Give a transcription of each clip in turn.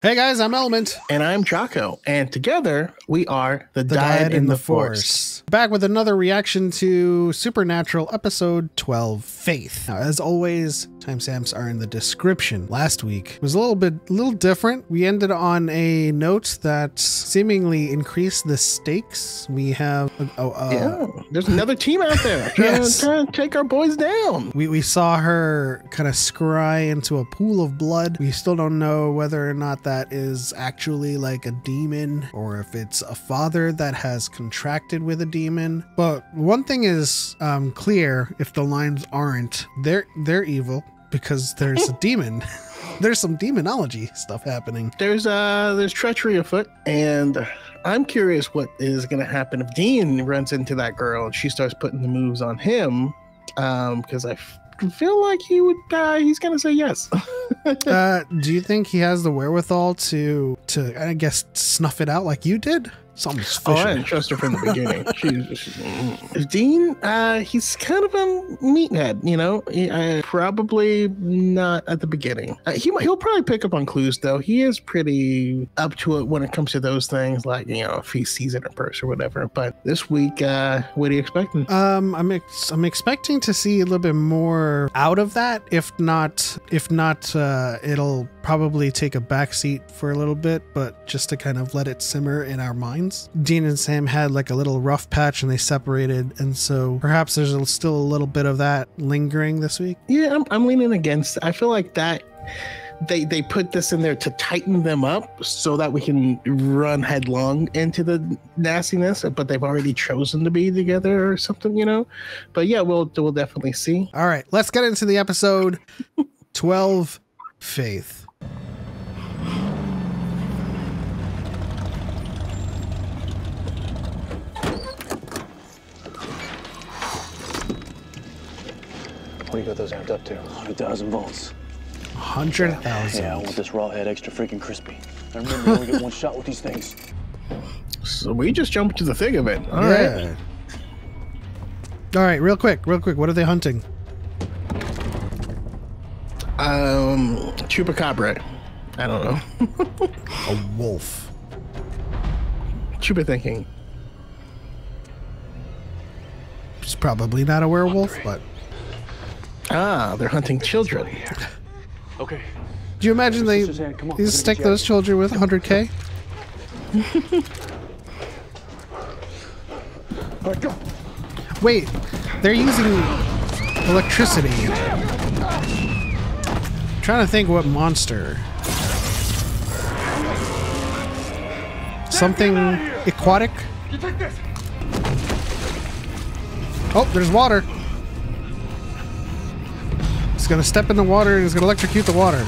Hey guys, I'm Element. And I'm Choco. And together we are the DYAD in the Force. Back with another reaction to Supernatural episode 12, Faith. Now, as always, timestamps are in the description. Last week was a little different. We ended on a note that seemingly increased the stakes. We have there's another team out there trying to take our boys down. We saw her kind of scry into a pool of blood. We still don't know whether or not that is actually like a demon or if it's a father that has contracted with a demon. But one thing is clear: if the lines aren't, they're evil because there's a demon. There's some demonology stuff happening. There's treachery afoot, and I'm curious what is going to happen if Dean runs into that girl and she starts putting the moves on him. Because I feel like he's going to say yes. Do you think he has the wherewithal to I guess snuff it out like you did? Something's fishy. I didn't trust her from the beginning. Dean, he's kind of a meathead, you know. Probably not at the beginning. He'll probably pick up on clues, though. He is pretty up to it when it comes to those things, like, you know, if he sees it in person or whatever. But this week, what are you expecting? I'm expecting to see a little bit more out of that. If not, it'll probably take a backseat for a little bit, but just to kind of let it simmer in our minds. Dean and Sam had like a little rough patch and they separated, and so perhaps there's still a little bit of that lingering this week. Yeah, I'm leaning against. I feel like that they put this in there to tighten them up so that we can run headlong into the nastiness, but they've already chosen to be together or something, you know. But yeah, we'll definitely see. All right, let's get into the episode 12, Faith. What do you got those amped up to? 100,000 volts. 100,000. Yeah, I want this raw head extra freaking crispy. I remember you only get one shot with these things. So we just jumped to the thick of it. All right. All right, real quick. What are they hunting? Chupacabra. I don't know. A wolf. Chupa thinking. It's probably not a werewolf, but... Ah, they're hunting children. Okay. Do you imagine they stick those children with 100K? Wait, they're using electricity. I'm trying to think what monster. Something aquatic? Oh, there's water. It's gonna step in the water and it's gonna electrocute the water.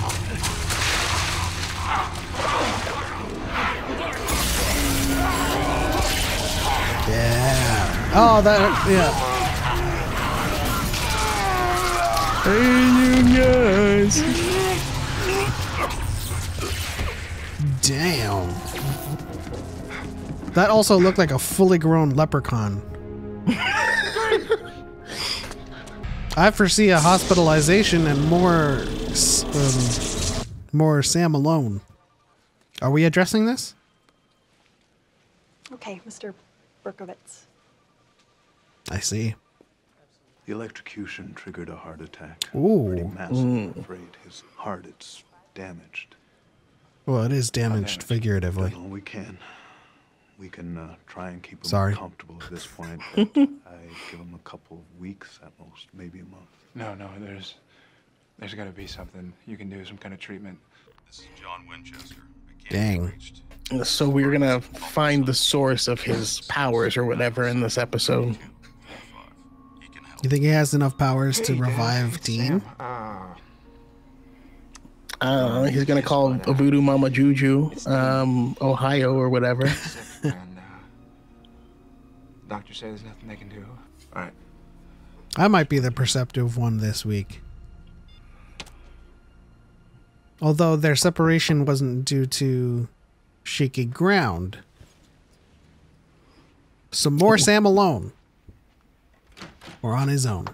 Yeah. Oh, that, yeah. Hey, you guys. Damn. That also looked like a fully grown leprechaun. I foresee a hospitalization and more Sam alone. Are we addressing this? Okay, Mr. Berkowitz. I see. The electrocution triggered a heart attack. Ooh. Pretty massive, I'm afraid. His heart, it's damaged. Well, it is damaged figuratively. Done all we can. We can try and keep him comfortable at this point. I give him a couple of weeks at most, maybe a month. No, there's got to be something you can do, some kind of treatment. This is John Winchester. Dang. So we're gonna find the source of his powers or whatever in this episode. You think he has enough powers to revive Dean? He's gonna call a voodoo mama Juju, Ohio or whatever. And doctor says there's nothing they can do. All right. I might be the perceptive one this week. Although their separation wasn't due to shaky ground. Some more Sam alone. Or on his own.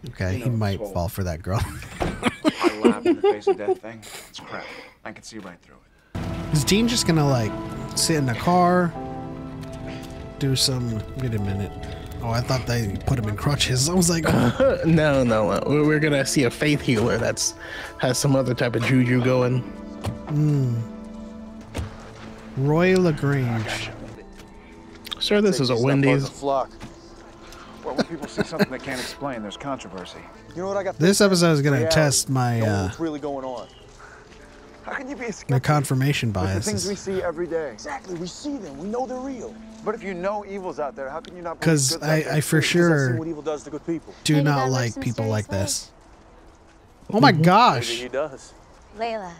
Okay, he might fall for that girl. My lab in the face of death thing? It's crap. I can see right through it. Is Dean just gonna like sit in a car, do some? Wait a minute. Oh, I thought they put him in crutches. I was like, No. We're gonna see a faith healer that's has some other type of juju going. Roy LaGrange. Sir, this is a Wendy's. Flock. Well, when people see something they can't explain, there's controversy. You know what I got? This episode is gonna test my what's really going on? How can you be a my skeptic confirmation with the things we biases. see every day? Exactly, we see them. We know they're real. But if you know evil's out there, how can you not? Because I for sure what evil does to good people. do Maybe not that like lives people like mysteriously. this. Oh my Maybe gosh, he does. Layla.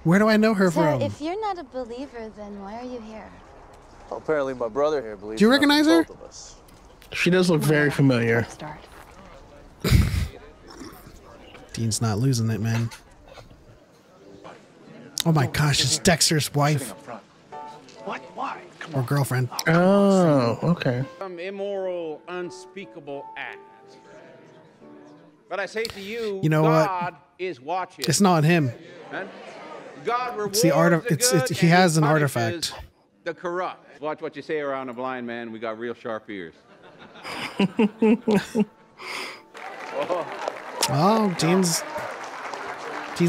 where do I know her Sir, from? if you're not a believer, then why are you here? Well, apparently, my brother here believes. Do you enough for recognize her? both of us. She does look very familiar. Start. Dean's not losing it, man. Oh my gosh, it's Dexter's wife Up front. What? Why? Come or on. girlfriend. Oh, okay. Some immoral, unspeakable act. But I say to you, You know what? God is watching. It's not him. And God rewards It's the the it's good he and has an punishes artifact. the corrupt. Watch what you say around a blind man. We got real sharp ears. Oh, Dean's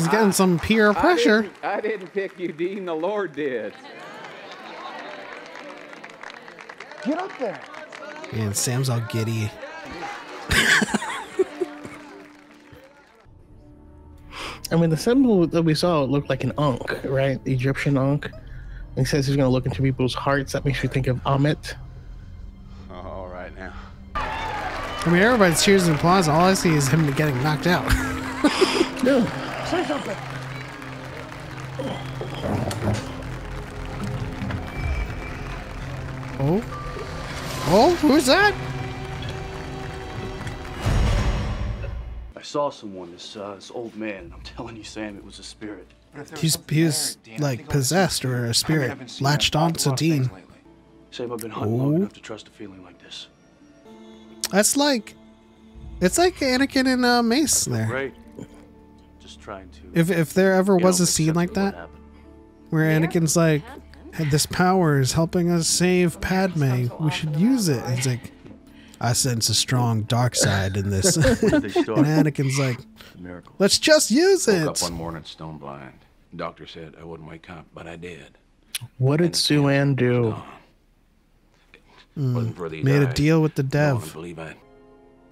getting some peer pressure. I didn't pick you, Dean. The Lord did. Get up there. And Sam's all giddy. I mean, the symbol that we saw looked like an Ankh, right? The Egyptian Ankh. And he says he's going to look into people's hearts. That makes me think of Amit. All right now. I mean, everybody's cheers and applause. All I see is him getting knocked out. No. Say something. Oh, who's that? I saw someone, this old man, and I'm telling you, Sam, it was a spirit. He was like possessed or a spirit latched onto Dean. Sam, I've been hunting long enough to trust a feeling like this. That's like, it's like Anakin and Mace there. Great. Just trying to. If there ever get was over a scene like accepting what that, happened. where Anakin's like, "Hey, this power is helping us save Padme. We should use it." And it's like, I sense a strong dark side in this. And Anakin's like, Miracle. let's just use Woke up it. one morning stone blind. Doctor said I wouldn't wake up, but I did. What did Sue-Ann do? Wasn't for these Made a eyes, deal with the no one dev. would believe I.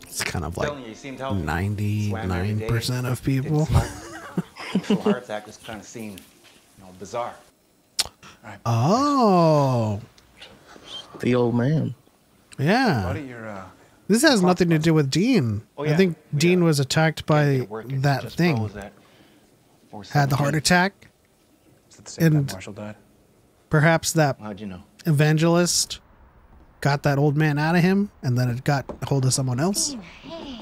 It's kind of like Telling you, you seemed healthy. 99% of people. Actual heart attack just kind of seemed, bizarre. Oh, The old man. yeah. Buddy, you're This has nothing to do with Dean. Oh, I yeah. think Dean was attacked by Can't get it working. that Just thing. froze at Had the heart 417. attack. Is it the same And- time Marshall died? Perhaps that How'd you know? evangelist got that old man out of him, and then it got a hold of someone else. Hey.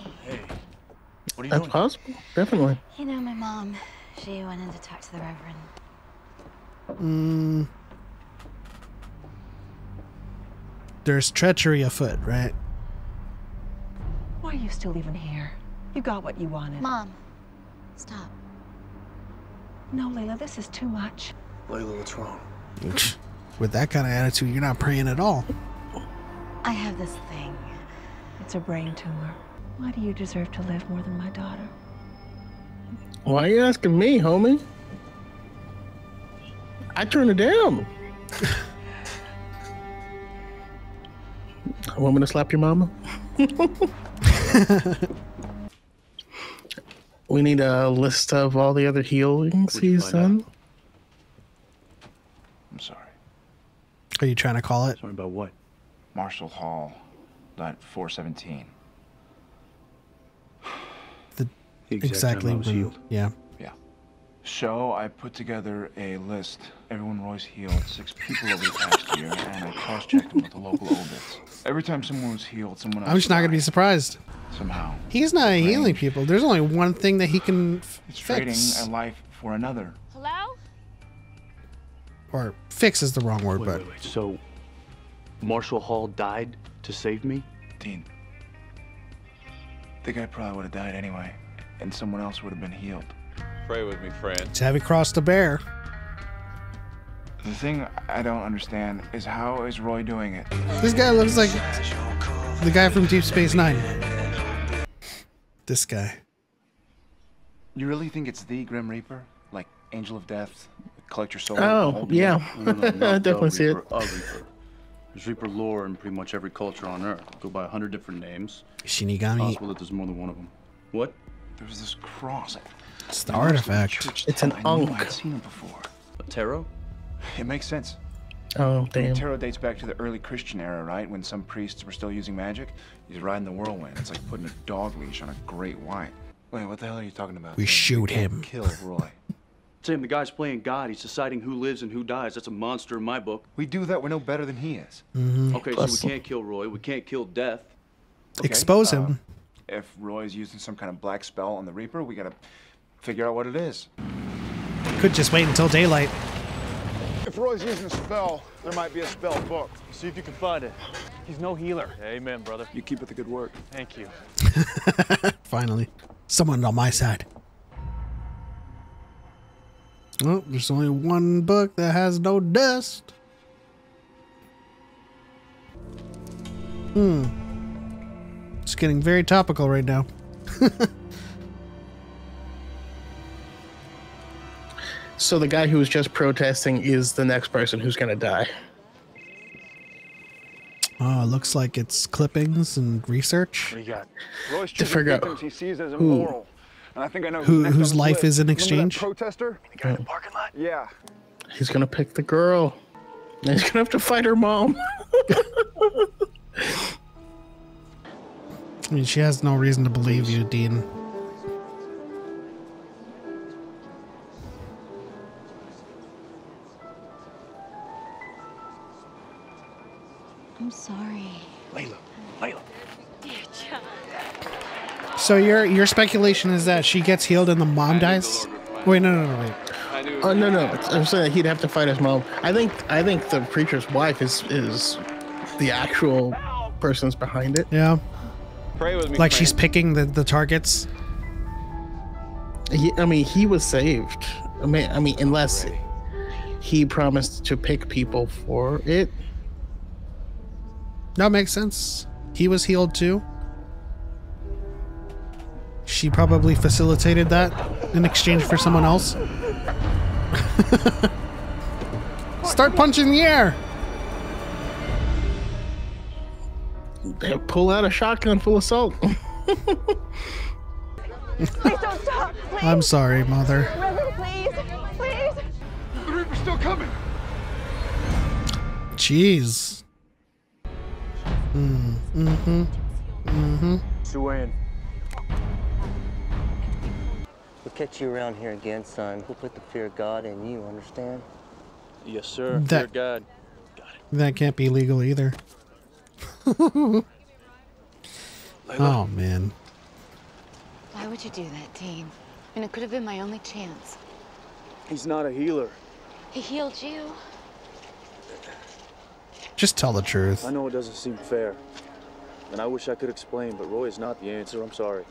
What are you That's doing? possible. Definitely. You know my mom. She went in to talk to the Reverend. There's treachery afoot, right? Why are you still even here? You got what you wanted. Mom, stop. No, Layla, this is too much. Layla, what's wrong? With that kind of attitude, you're not praying at all. I have this thing. It's a brain tumor. Why do you deserve to live more than my daughter? Why are you asking me, homie? I turned it down. Want me to slap your mama? We need a list of all the other healings What'd you he's find done. I'm sorry. Are you trying to call it? Sorry about what? Marshall Hall died 417. The exact Exactly. time I was when- healed. Yeah. So I put together a list. Everyone Roy's healed 6 people over the past year, and I cross-checked them with the local obits. Every time someone was healed, someone else I'm just not gonna be died. surprised. Somehow. He's not healing Range. people. There's only one thing that he can It's trading fix. a life for another. Hello? Or fix is the wrong word, but Wait. So, Marshall Hall died to save me? Dean. The guy probably would have died anyway, and someone else would have been healed. Pray with me, friend. It's heavy cross to bear. The thing I don't understand is how is Roy doing it? This guy looks like the guy from Deep Space Nine. This guy. You really think it's the Grim Reaper? Like Angel of Death? Collect your soul? Oh, yeah. I definitely see it. A Reaper. There's Reaper lore in pretty much every culture on Earth. Go by 100 different names. Shinigami. It's possible that there's more than one of them. What? There's this cross. It's the artifact. It's an I knew Ankh. I'd seen it before. A tarot? It makes sense. Oh, damn. Tarot dates back to the early Christian era, right? When some priests were still using magic. He's riding the whirlwind. It's like putting a dog leash on a great white. Wait, what the hell are you talking about? We shoot him. Kill Roy. Sam, the guy's playing God. He's deciding who lives and who dies. That's a monster in my book. We do that. We're no better than he is. Okay, so we can't kill Roy. We can't kill Death. Okay, Expose him. If Roy's using some kind of black spell on the Reaper, we gotta figure out what it is. Could just wait until daylight. If Roy's using a spell, there might be a spell book. See if you can find it. He's no healer. Amen, brother. You keep up the good work. Thank you. Finally. Someone on my side. Oh, there's only one book that has no dust. It's getting very topical right now. So the guy who was just protesting is the next person who's gonna die. Oh, looks like it's clippings and research. What do you got? Roy's To figure out he sees as immoral. And I think I know whose life is in exchange. Protester? The guy in the parking lot? Yeah. He's gonna pick the girl. And he's gonna have to fight her mom. I mean, she has no reason to believe you, Dean. I'm sorry. Layla. Dear John. So your speculation is that she gets healed and the mom dies? Wait, no, wait. Oh no, I'm saying that he'd have to fight his mom. I think the preacher's wife is the actual person's behind it. Yeah. Pray with me. Like she's picking the targets. I mean, he was saved. I mean, unless he promised to pick people for it. That makes sense. He was healed too. She probably facilitated that in exchange for someone else. Start punching the air. They pull out a shotgun full of salt. Please don't stop. Please. I'm sorry, Mother. Reverend, please. The Reaper's still coming. Jeez. Suan. We'll catch you around here again, son. We'll put the fear of God in you, understand? Yes, sir. That- Dear God. That can't be legal either. Oh, man. Why would you do that, Dean? I mean, it could have been my only chance. He's not a healer. He healed you. Just tell the truth. I know it doesn't seem fair. And I wish I could explain, but Roy is not the answer. I'm sorry.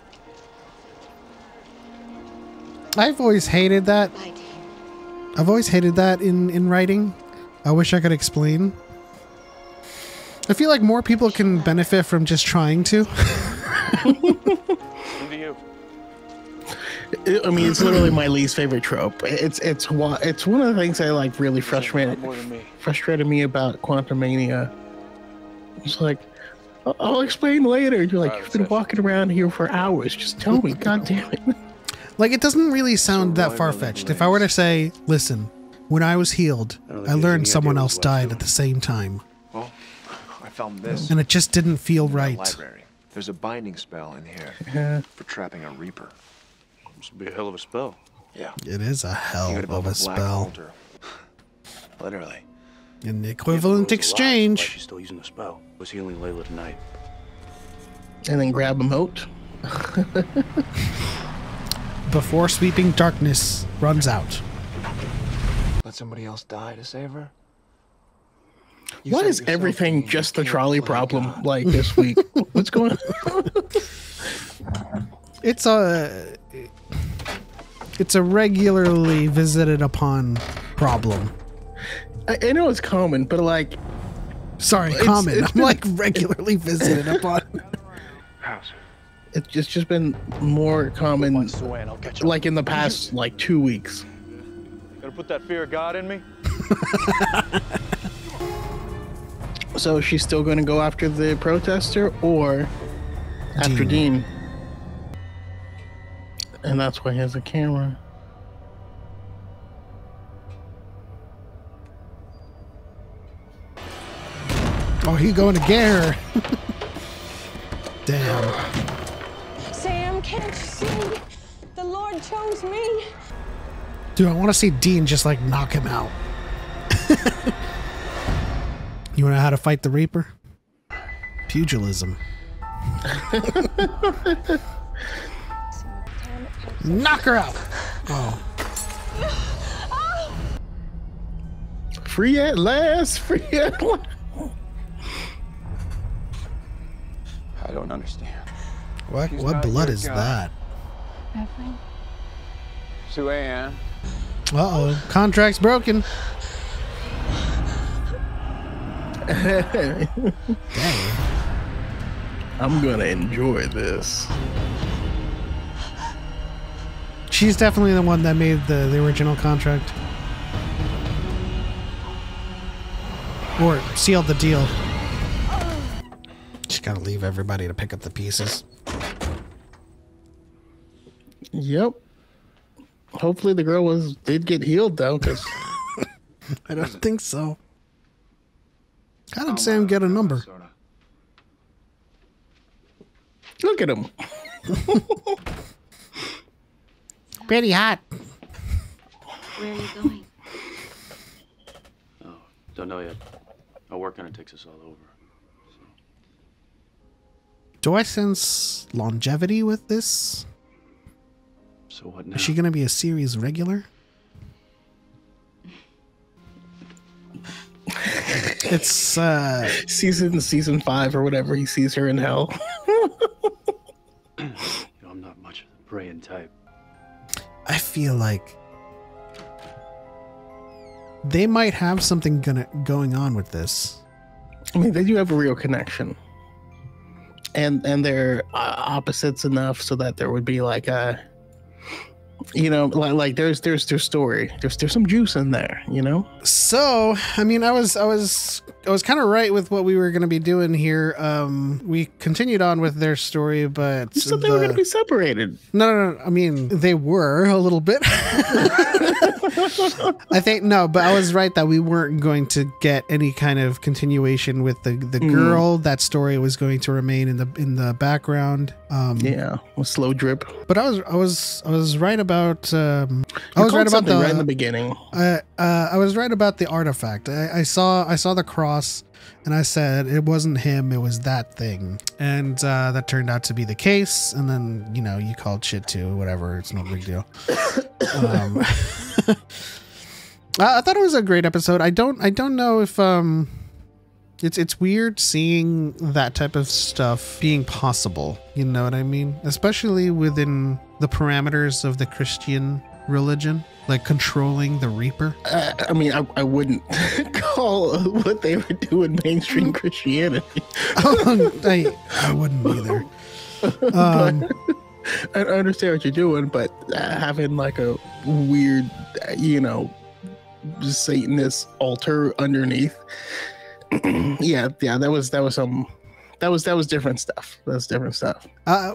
I've always hated that. Bye, Dean. I've always hated that in writing. I wish I could explain. I feel like more people can benefit from just trying to. Into you. I mean, it's literally my least favorite trope. It's one of the things that like really frustrated me about Quantumania. It's like, I'll explain later. You're like, you've been walking around here for hours. Just tell me, God damn it. Like, it doesn't really sound that far-fetched. If I were to say, listen, when I was healed, I learned someone else died at the same time. Well, I found this. And it just didn't feel right. Library. There's a binding spell in here for trapping a Reaper. This would be a hell of a spell. Yeah. It is a hell of a black spell. altar. Literally. In the equivalent exchange. She's still using the spell. Was healing Layla tonight. And then grab a moat. Before sweeping darkness runs out. Let somebody else die to save her? What is everything just the trolley problem like this week? What's going on? It's It's a regularly visited upon problem. I know it's common, but like, sorry, common. I'm like regularly visited upon. It's just been more common, like in the past like 2 weeks. Gotta put that fear of God in me. So she's still going to go after the protester or after Dean? And that's why he has a camera. Oh, he going to get her. Damn. Sam, can't you see? The Lord chose me. Dude, I want to see Dean just like knock him out. You want to know how to fight the Reaper? Pugilism. Knock her out. Oh. Free at last. Free at last. I don't understand. What blood is that? Reverend. Sue Ann. Uh-oh. Contract's broken. Dang. I'm gonna enjoy this. She's definitely the one that made the original contract. Or sealed the deal. Just gotta leave everybody to pick up the pieces. Yep. Hopefully the girl did get healed though, because I don't think so. How did Sam get a number? Look at him. Pretty hot. Where are you going? Oh, don't know yet. Our work kind of takes us all over. Do I sense longevity with this? So what now? Is she going to be a series regular? It's season 5 or whatever. He sees her in hell. I'm not much of the praying type. I feel like they might have something going on with this. I mean, they do have a real connection, and they're opposites enough so that there would be like a, you know, like there's story, there's some juice in there, you know. So I mean, I was kind of right with what we were going to be doing here. We continued on with their story, but you said they were going to be separated. No. I mean, they were a little bit. I think no, but I was right that we weren't going to get any kind of continuation with the girl. That story was going to remain in the background. Yeah, a slow drip. But I was right about. I was right about right in the beginning. I was right about the artifact. I saw the cross, and I said it wasn't him, it was that thing, and that turned out to be the case. And then you called shit too. Whatever, it's no big deal. I thought it was a great episode. I don't know if it's weird seeing that type of stuff being possible. You know what I mean? Especially within the parameters of the Christian religion, like controlling the Reaper. I mean, I wouldn't call what they were doing mainstream Christianity. I wouldn't either. I understand what you're doing, but having like a weird, Satanist altar underneath. yeah, that was different stuff. That's different stuff.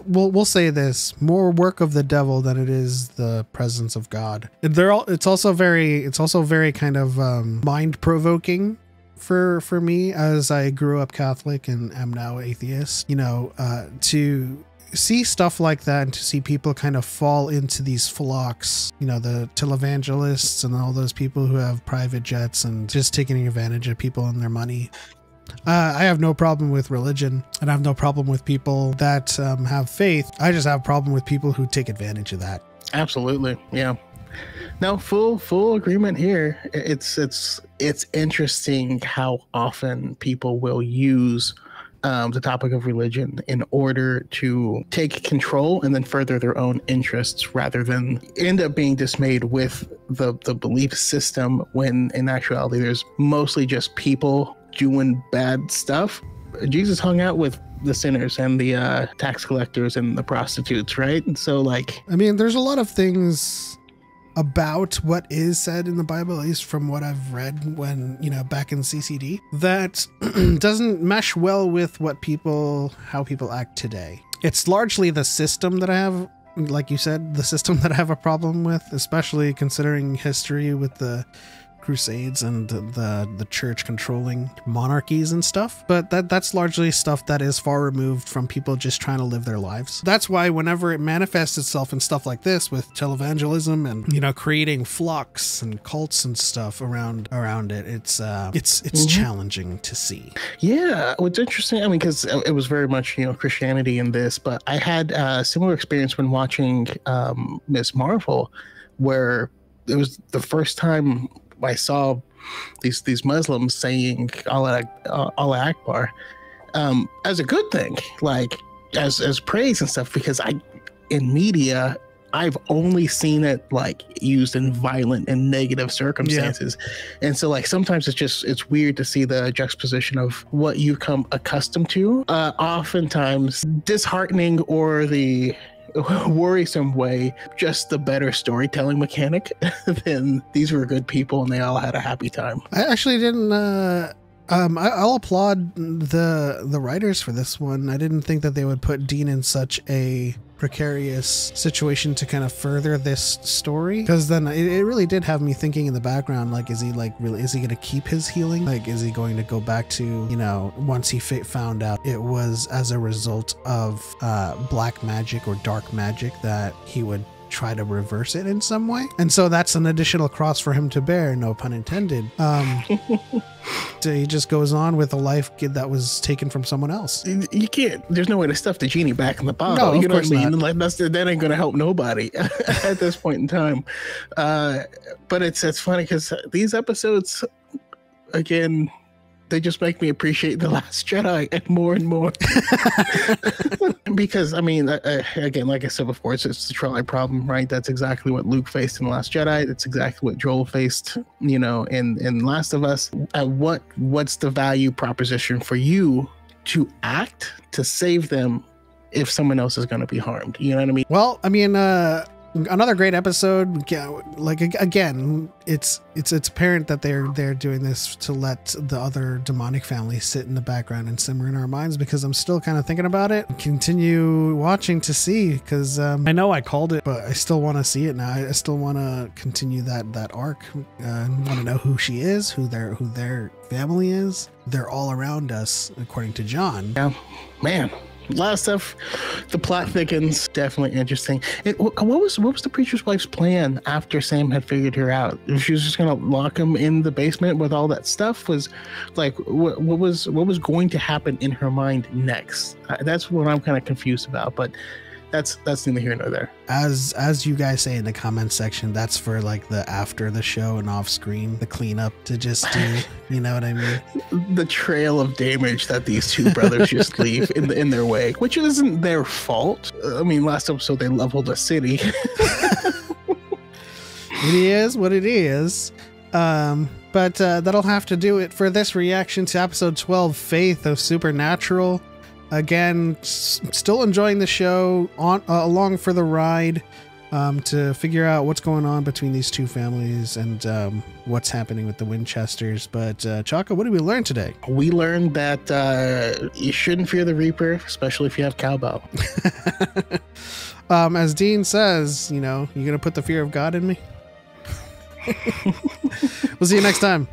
We'll say this: more work of the devil than it is the presence of God. It's also very kind of mind provoking for me, as I grew up Catholic and am now atheist. To see stuff like that and to see people kind of fall into these flocks, the televangelists and all those people who have private jets and just taking advantage of people and their money. I have no problem with religion, and I have no problem with people that have faith. I just have a problem with people who take advantage of that. Absolutely. Yeah. No, full agreement here. It's interesting how often people will use the topic of religion in order to take control and then further their own interests rather than end up being dismayed with the belief system, when in actuality there's mostly just people doing bad stuff. Jesus hung out with the sinners and the tax collectors and the prostitutes, right? And so, like, I mean, there's a lot of things about what is said in the Bible, at least from what I've read when, you know, back in CCD, that doesn't mesh well with how people act today. It's largely the system that I have, like you said, the system that I have a problem with, especially considering history with the Crusades and the church controlling monarchies and stuff. But that's largely stuff that is far removed from people just trying to live their lives. That's why whenever it manifests itself in stuff like this with televangelism and, you know, creating flocks and cults and stuff around it, it's challenging to see. Yeah, what's interesting, I mean, because it was very much, you know, Christianity in this, but I had a similar experience when watching Ms. Marvel, where it was the first time I saw these Muslims saying Allah Akbar as a good thing, like as praise and stuff, because in media I've only seen it like used in violent and negative circumstances. Yeah. And so like sometimes it's weird to see the juxtaposition of what you come accustomed to, oftentimes disheartening, or the worrisome way, just the better storytelling mechanic than these were good people and they all had a happy time. I actually didn't I'll applaud the writers for this one. I didn't think that they would put Dean in such a precarious situation to kind of further this story, because then it really did have me thinking in the background, like, is he going to keep his healing? Like, is he going to go back to, you know, once he found out it was as a result of black magic or dark magic, that he would try to reverse it in some way? And so that's an additional cross for him to bear, no pun intended. So he just goes on with a life that was taken from someone else. You can't, there's no way to stuff the genie back in the bottle. No, you know what I mean? not. Like that ain't gonna help nobody at this point in time. But it's funny because these episodes, again, they just make me appreciate The Last Jedi and more. Because, I mean, again, like I said before, it's the trolley problem, right? That's exactly what Luke faced in The Last Jedi. That's exactly what Joel faced, you know, in Last of Us. What's the value proposition for you to act to save them if someone else is going to be harmed? You know what I mean? Well, I mean, another great episode. Like, again, it's apparent that they're doing this to let the other demonic families sit in the background and simmer in our minds, because I'm still kind of thinking about it. Continue watching to see, because I know I called it, but I still want to see it now. I still want to continue that arc. I want to know who she is, who their family is. They're all around us, according to John. Yeah, man. A lot of stuff. The plot thickens. Definitely interesting. What was the preacher's wife's plan after Sam had figured her out? If she was just gonna lock him in the basement with all that stuff, was like what was going to happen in her mind next? That's what I'm kind of confused about. But that's neither here nor there. As you guys say in the comment section, that's for like the after the show and off screen, the cleanup to just do. You know what I mean? The trail of damage that these two brothers just leave in their way, which isn't their fault. I mean, last episode they leveled a city. It is what it is. But that'll have to do it for this reaction to episode 12, Faith of Supernatural. Again, still enjoying the show, along for the ride, to figure out what's going on between these two families and what's happening with the Winchesters. But Choco, what did we learn today? We learned that you shouldn't fear the Reaper, especially if you have cowbell. As Dean says, you know, you're gonna put the fear of God in me. We'll see you next time.